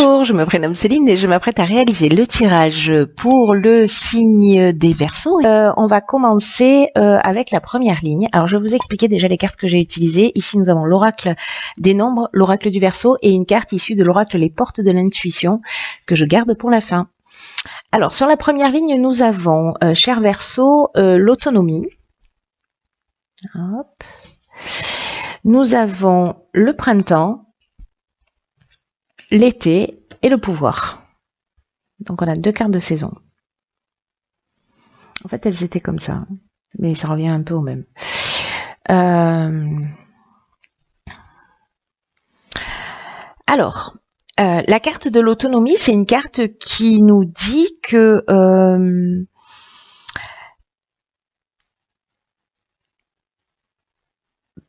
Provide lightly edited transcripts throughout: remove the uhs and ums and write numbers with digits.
Bonjour, je me prénomme Céline et je m'apprête à réaliser le tirage pour le signe des Verseaux. On va commencer avec la première ligne. Alors je vais vous expliquer déjà les cartes que j'ai utilisées. Ici nous avons l'oracle des nombres, l'oracle du Verseau et une carte issue de l'oracle les portes de l'intuition que je garde pour la fin. Alors sur la première ligne nous avons, cher Verseau, l'autonomie. Hop. Nous avons le printemps, l'été et le pouvoir. Donc on a deux cartes de saison. En fait elles étaient comme ça, mais ça revient un peu au même. Alors, la carte de l'autonomie, c'est une carte qui nous dit que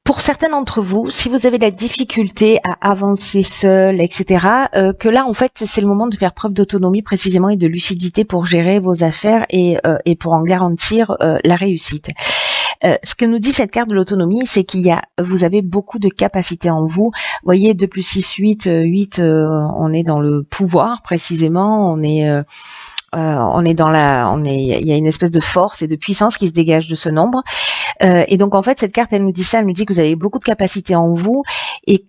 pour certains d'entre vous, si vous avez la difficulté à avancer seul, etc., que là, en fait, c'est le moment de faire preuve d'autonomie précisément et de lucidité pour gérer vos affaires et pour en garantir la réussite. Ce que nous dit cette carte de l'autonomie, c'est vous avez beaucoup de capacités en vous. Vous voyez, 2 plus 6, 8, 8, on est dans le pouvoir précisément, il y a une espèce de force et de puissance qui se dégage de ce nombre. Et donc en fait cette carte elle nous dit ça, elle nous dit que vous avez beaucoup de capacités en vous et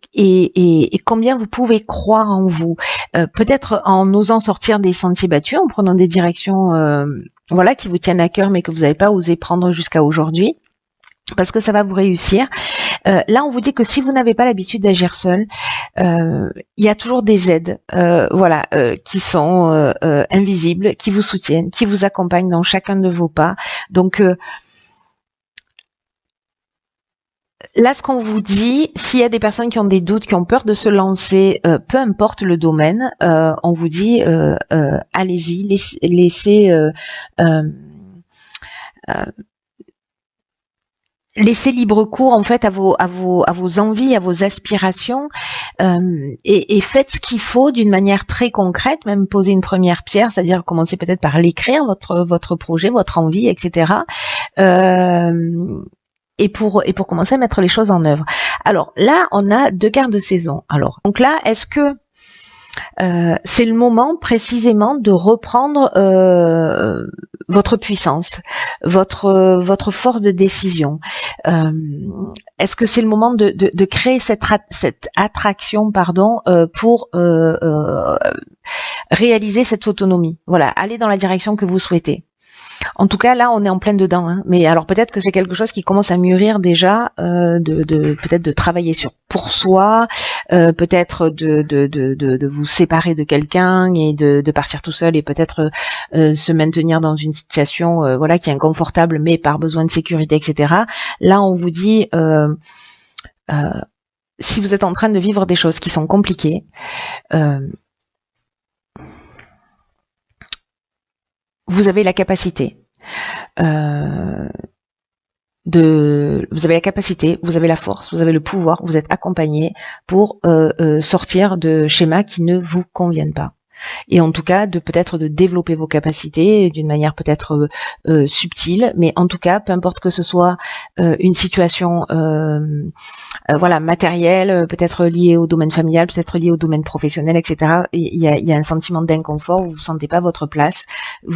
combien vous pouvez croire en vous. Peut-être en osant sortir des sentiers battus, en prenant des directions voilà qui vous tiennent à cœur mais que vous n'avez pas osé prendre jusqu'à aujourd'hui. Parce que ça va vous réussir. Là, on vous dit que si vous n'avez pas l'habitude d'agir seul, il y a toujours des aides, qui sont invisibles, qui vous soutiennent, qui vous accompagnent dans chacun de vos pas. Donc là, ce qu'on vous dit, s'il y a des personnes qui ont des doutes, qui ont peur de se lancer, peu importe le domaine, on vous dit allez-y, laissez libre cours en fait à vos envies, à vos aspirations, et faites ce qu'il faut d'une manière très concrète, même poser une première pierre, c'est-à-dire commencer peut-être par l'écrire, votre projet, votre envie, etc. Et pour commencer à mettre les choses en œuvre. Alors là, on a 2 cartes de saison. Alors donc là, est-ce que c'est le moment précisément de reprendre votre puissance, votre force de décision. Est-ce que c'est le moment de créer cette attraction, pour réaliser cette autonomie. Voilà, aller dans la direction que vous souhaitez. En tout cas, là, on est en plein dedans. Hein. Mais alors, peut-être que c'est quelque chose qui commence à mûrir déjà, peut-être de travailler pour soi, peut-être de vous séparer de quelqu'un et de partir tout seul et peut-être se maintenir dans une situation, qui est inconfortable, mais par besoin de sécurité, etc. Là, on vous dit, si vous êtes en train de vivre des choses qui sont compliquées, vous avez la capacité vous avez la capacité, vous avez la force, vous avez le pouvoir, vous êtes accompagné pour sortir de schémas qui ne vous conviennent pas. Et en tout cas, peut-être de développer vos capacités d'une manière peut-être subtile, mais en tout cas, peu importe que ce soit une situation matérielle, peut-être liée au domaine familial, peut-être liée au domaine professionnel, etc. Il y a un sentiment d'inconfort, vous sentez pas votre place,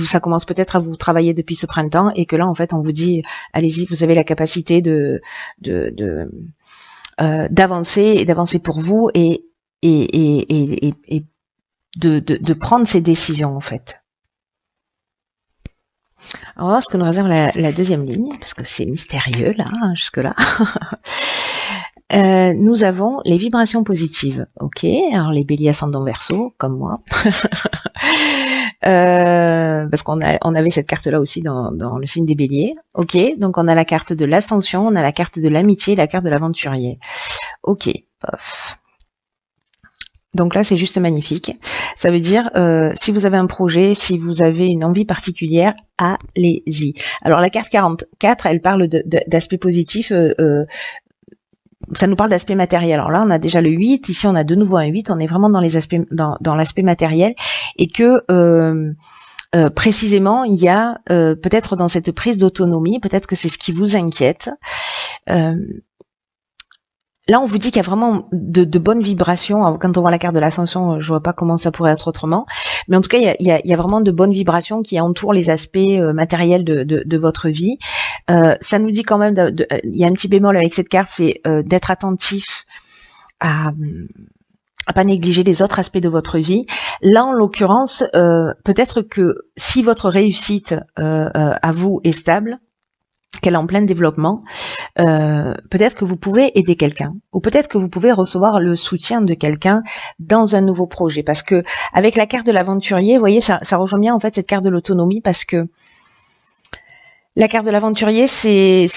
ça commence peut-être à vous travailler depuis ce printemps, et que là, en fait, on vous dit, allez-y, vous avez la capacité d'avancer et d'avancer pour vous et de prendre ces décisions en fait. Alors, on va voir ce que nous réserve la deuxième ligne, parce que c'est mystérieux là, jusque-là. Nous avons les vibrations positives. Ok, alors les béliers ascendant Verseau, comme moi. Parce qu'on avait cette carte-là aussi dans le signe des béliers. Ok, donc on a la carte de l'ascension, on a la carte de l'amitié, la carte de l'aventurier. Ok, pof. Donc là, c'est juste magnifique. Ça veut dire, si vous avez un projet, si vous avez une envie particulière, allez-y. Alors la carte 44, elle parle d'aspect positif, ça nous parle d'aspect matériel. Alors là, on a déjà le 8, ici on a de nouveau un 8, on est vraiment dans l'aspect matériel, et que précisément, il y a peut-être dans cette prise d'autonomie, peut-être que c'est ce qui vous inquiète, là, on vous dit qu'il y a vraiment de bonnes vibrations. Alors, quand on voit la carte de l'ascension, je vois pas comment ça pourrait être autrement. Mais en tout cas, il y a vraiment de bonnes vibrations qui entourent les aspects matériels de votre vie. Ça nous dit quand même, il y a un petit bémol avec cette carte, c'est d'être attentif à pas négliger les autres aspects de votre vie. Là, en l'occurrence, peut-être que si votre réussite à vous est stable, qu'elle est en plein développement, peut-être que vous pouvez aider quelqu'un, ou peut-être que vous pouvez recevoir le soutien de quelqu'un dans un nouveau projet. Parce que avec la carte de l'aventurier, vous voyez, ça rejoint bien en fait cette carte de l'autonomie, parce que la carte de l'aventurier, ce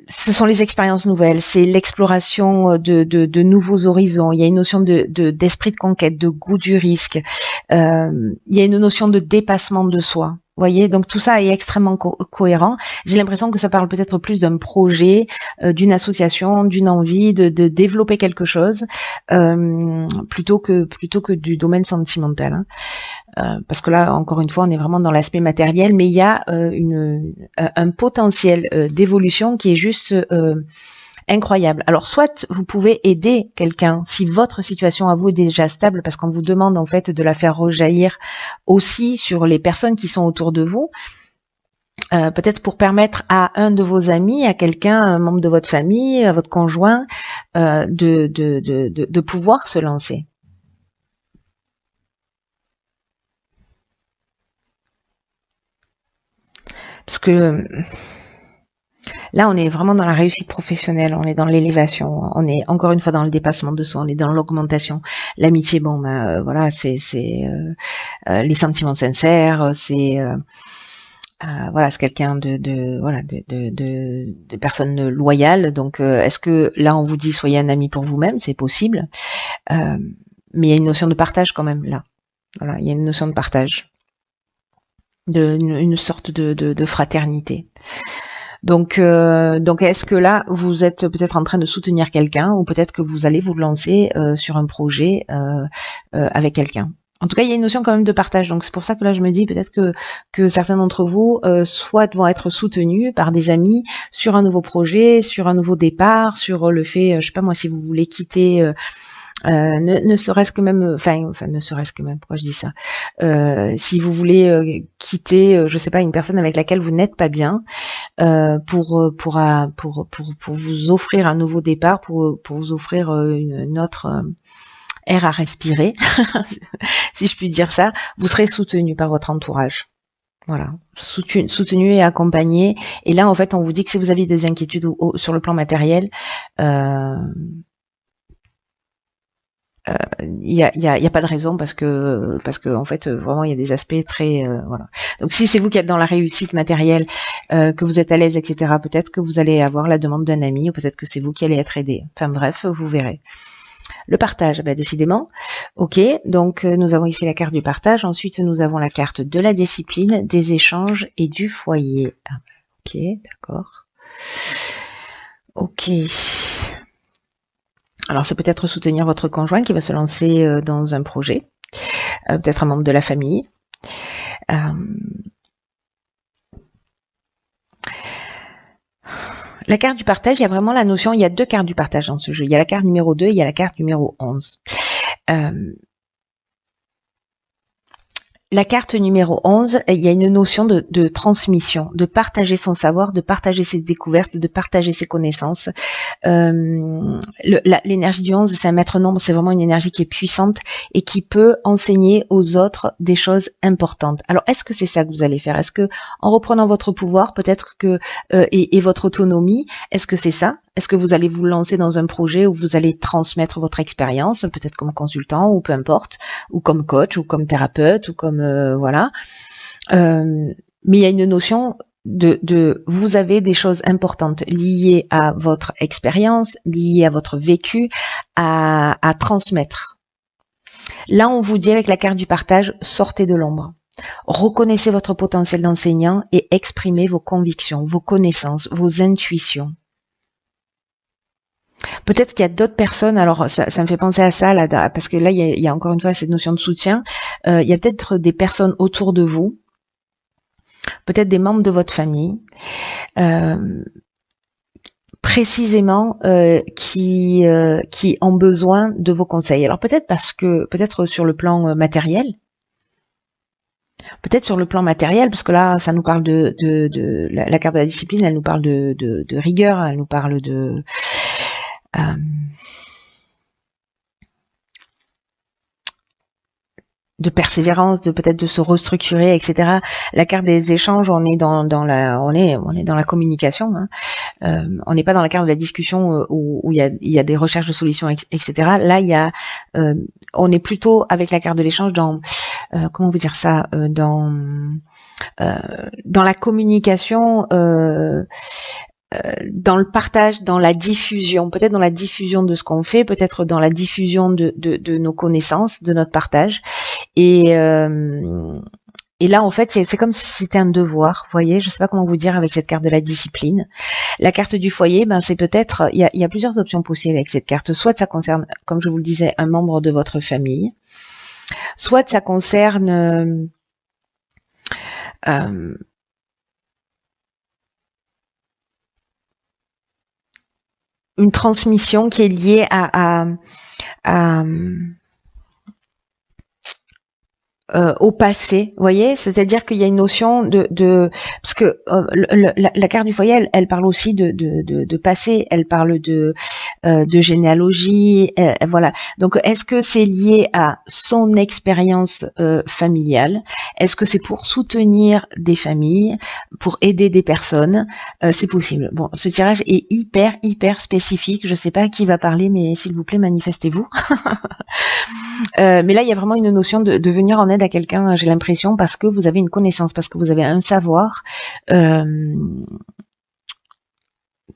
sont les expériences nouvelles, c'est l'exploration de nouveaux horizons. Il y a une notion d'esprit de conquête, de goût du risque. Il y a une notion de dépassement de soi. Vous voyez, donc tout ça est extrêmement cohérent. J'ai l'impression que ça parle peut-être plus d'un projet, d'une association, d'une envie de développer quelque chose, plutôt que du domaine sentimental. Hein. Parce que là, encore une fois, on est vraiment dans l'aspect matériel, mais il y a un potentiel d'évolution qui est juste incroyable. Alors, soit vous pouvez aider quelqu'un si votre situation à vous est déjà stable, parce qu'on vous demande en fait de la faire rejaillir aussi sur les personnes qui sont autour de vous. Peut-être pour permettre à un de vos amis, à quelqu'un, un membre de votre famille, à votre conjoint, de pouvoir se lancer. Parce que là, on est vraiment dans la réussite professionnelle, on est dans l'élévation, on est encore une fois dans le dépassement de soi, on est dans l'augmentation. L'amitié, bon, voilà, c'est les sentiments sincères, c'est voilà, c'est quelqu'un de personnes loyales. Donc, est-ce que là, on vous dit soyez un ami pour vous-même, c'est possible, mais il y a une notion de partage quand même là. Voilà, il y a une notion de partage, une sorte de fraternité. Donc est-ce que là, vous êtes peut-être en train de soutenir quelqu'un, ou peut-être que vous allez vous lancer sur un projet avec quelqu'un. En tout cas, il y a une notion quand même de partage. Donc c'est pour ça que là, je me dis peut-être que certains d'entre vous soit vont être soutenus par des amis sur un nouveau projet, sur un nouveau départ, sur le fait, je sais pas moi, si vous voulez quitter. Ne serait-ce que même, enfin ne serait-ce que même, pourquoi je dis ça, si vous voulez quitter, je sais pas, une personne avec laquelle vous n'êtes pas bien, pour vous offrir un nouveau départ, pour vous offrir une autre air à respirer, si je puis dire ça, vous serez soutenu par votre entourage. Voilà, soutenu et accompagné. Et là, en fait, on vous dit que si vous avez des inquiétudes sur le plan matériel, il y a pas de raison, parce que en fait vraiment il y a des aspects très voilà. Donc si c'est vous qui êtes dans la réussite matérielle, que vous êtes à l'aise, etc., peut-être que vous allez avoir la demande d'un ami, ou peut-être que c'est vous qui allez être aidé. Enfin bref, vous verrez. Le partage, décidément. Ok, donc nous avons ici la carte du partage. Ensuite nous avons la carte de la discipline, des échanges et du foyer. Ok, d'accord. Ok. Alors, c'est peut-être soutenir votre conjoint qui va se lancer dans un projet, peut-être un membre de la famille. La carte du partage, il y a vraiment la notion, il y a deux cartes du partage dans ce jeu. Il y a la carte numéro 2 et il y a la carte numéro 11. La carte numéro 11, il y a une notion de transmission, de partager son savoir, de partager ses découvertes, de partager ses connaissances. L'énergie du 11, c'est un maître nombre, c'est vraiment une énergie qui est puissante et qui peut enseigner aux autres des choses importantes. Alors, est-ce que c'est ça que vous allez faire? Est-ce que, en reprenant votre pouvoir, peut-être que et votre autonomie, est-ce que c'est ça? Est-ce que vous allez vous lancer dans un projet où vous allez transmettre votre expérience, peut-être comme consultant, ou peu importe, ou comme coach, ou comme thérapeute, ou comme voilà. Mais il y a une notion de vous avez des choses importantes liées à votre expérience, liées à votre vécu, à transmettre. Là, on vous dit avec la carte du partage, sortez de l'ombre. Reconnaissez votre potentiel d'enseignant et exprimez vos convictions, vos connaissances, vos intuitions. Peut-être qu'il y a d'autres personnes, alors ça me fait penser à ça, là, parce que là, il y a encore une fois cette notion de soutien. Il y a peut-être des personnes autour de vous, peut-être des membres de votre famille, précisément qui ont besoin de vos conseils. Alors peut-être sur le plan matériel, parce que là, ça nous parle de la carte de la discipline, elle nous parle de rigueur, elle nous parle de persévérance, peut-être de se restructurer, etc. La carte des échanges, on est dans la communication. Hein. On n'est pas dans la carte de la discussion où il y a des recherches de solutions, etc. Là, on est plutôt avec la carte de l'échange dans comment vous dire ça, dans la communication. Dans le partage, dans la diffusion, peut-être dans la diffusion de ce qu'on fait, peut-être dans la diffusion de nos connaissances, de notre partage. Et là, en fait, c'est comme si c'était un devoir, vous voyez, je sais pas comment vous dire avec cette carte de la discipline. La carte du foyer, c'est peut-être, il y a plusieurs options possibles avec cette carte. Soit ça concerne, comme je vous le disais, un membre de votre famille, soit ça concerne une transmission qui est liée au passé, vous voyez, c'est-à-dire qu'il y a une notion de parce que la carte du foyer, elle parle aussi de passé, elle parle de généalogie, voilà. Donc, est-ce que c'est lié à son expérience familiale? Est-ce que c'est pour soutenir des familles, pour aider des personnes? C'est possible. Bon, ce tirage est hyper spécifique. Je sais pas à qui va parler, mais s'il vous plaît, manifestez-vous. Mais là, il y a vraiment une notion de venir en aide à quelqu'un, j'ai l'impression, parce que vous avez une connaissance, parce que vous avez un savoir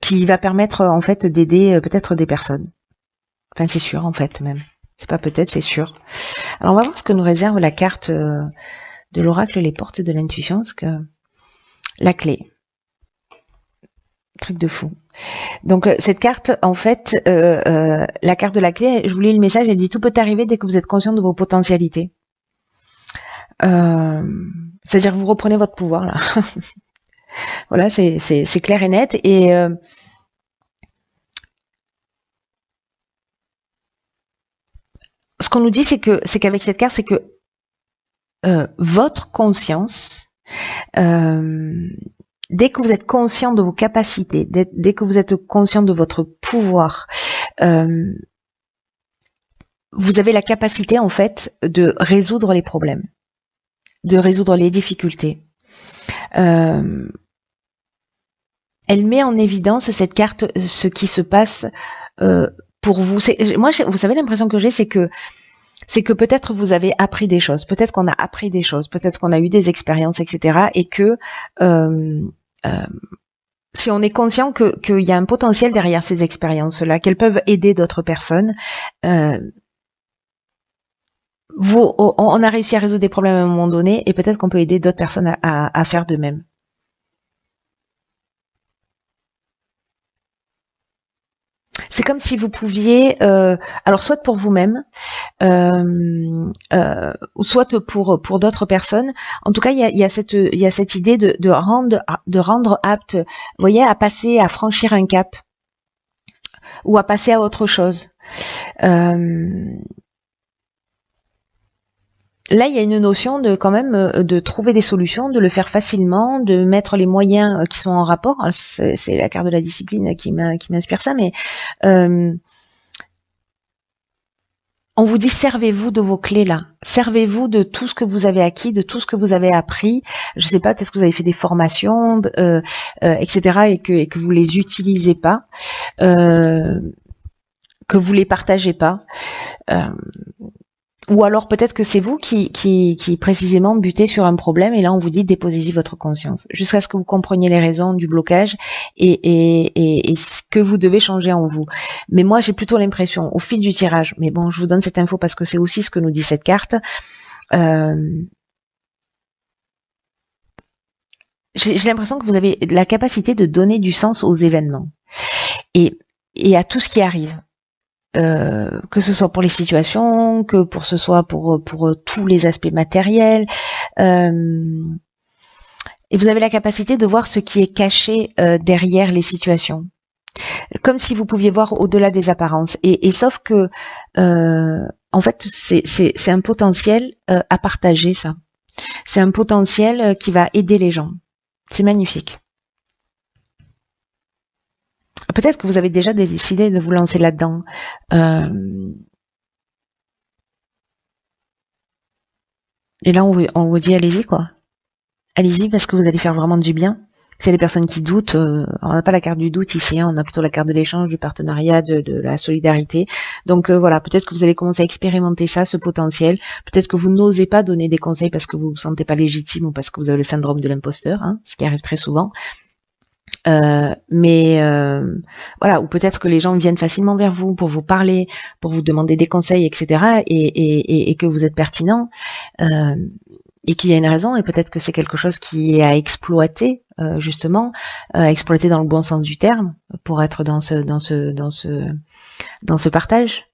qui va permettre en fait d'aider peut-être des personnes. Enfin, c'est sûr en fait même. C'est pas peut-être, c'est sûr. Alors on va voir ce que nous réserve la carte de l'oracle, les portes de l'intuition, parce que la clé. Truc de fou. Donc cette carte, en fait, la carte de la clé, je vous lis le message, elle dit: tout peut arriver dès que vous êtes conscient de vos potentialités. C'est-à-dire que vous reprenez votre pouvoir là. Voilà, c'est clair et net. Et ce qu'on nous dit, c'est qu'avec cette carte, c'est que votre conscience, dès que vous êtes conscient de vos capacités, dès que vous êtes conscient de votre pouvoir, vous avez la capacité en fait de résoudre les problèmes, de résoudre les difficultés. Elle met en évidence cette carte ce qui se passe pour vous. Moi, vous savez, l'impression que j'ai, c'est que peut-être vous avez appris des choses, peut-être qu'on a appris des choses, peut-être qu'on a eu des expériences, etc. Et que si on est conscient qu'il y a un potentiel derrière ces expériences-là, qu'elles peuvent aider d'autres personnes, on a réussi à résoudre des problèmes à un moment donné, et peut-être qu'on peut aider d'autres personnes à faire de même. C'est comme si vous pouviez, alors soit pour vous-même, ou soit pour d'autres personnes. En tout cas, il y a cette idée de rendre apte, vous voyez, à passer, à franchir un cap, ou à passer à autre chose. Là, il y a une notion de quand même de trouver des solutions, de le faire facilement, de mettre les moyens qui sont en rapport. C'est la carte de la discipline qui m'inspire ça, mais on vous dit: servez-vous de vos clés là, servez-vous de tout ce que vous avez acquis, de tout ce que vous avez appris. Je sais pas, peut-être que vous avez fait des formations, etc. et que vous les utilisez pas, que vous les partagez pas. Ou alors peut-être que c'est vous qui précisément butez sur un problème, et là on vous dit: déposez-y votre conscience, jusqu'à ce que vous compreniez les raisons du blocage et ce que vous devez changer en vous. Mais moi j'ai plutôt l'impression, au fil du tirage, mais bon, je vous donne cette info parce que c'est aussi ce que nous dit cette carte, j'ai l'impression que vous avez la capacité de donner du sens aux événements et à tout ce qui arrive. Que ce soit pour les situations, que ce soit pour tous les aspects matériels, et vous avez la capacité de voir ce qui est caché derrière les situations. comme si vous pouviez voir au-delà des apparences. Et sauf que, en fait, c'est un potentiel à partager, ça. C'est un potentiel qui va aider les gens. C'est magnifique. Peut-être que vous avez déjà décidé de vous lancer là-dedans. Et là, on vous dit, allez-y, quoi. Allez-y, parce que vous allez faire vraiment du bien. S'il y a des personnes qui doutent, on n'a pas la carte du doute ici, hein, on a plutôt la carte de l'échange, du partenariat, de la solidarité. Donc voilà, peut-être que vous allez commencer à expérimenter ça, ce potentiel. Peut-être que vous n'osez pas donner des conseils parce que vous vous sentez pas légitime ou parce que vous avez le syndrome de l'imposteur, hein, ce qui arrive très souvent. Mais voilà, ou peut-être que les gens viennent facilement vers vous pour vous parler, pour vous demander des conseils, etc. Et que vous êtes pertinent. Et qu'il y a une raison, et peut-être que c'est quelque chose qui est à exploiter, justement, à exploiter dans le bon sens du terme, pour être dans ce partage.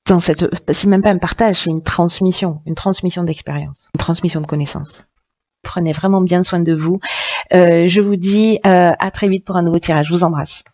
C'est même pas un partage, c'est une transmission d'expérience, une transmission de connaissances. Prenez vraiment bien soin de vous. Je vous dis à très vite pour un nouveau tirage. Je vous embrasse.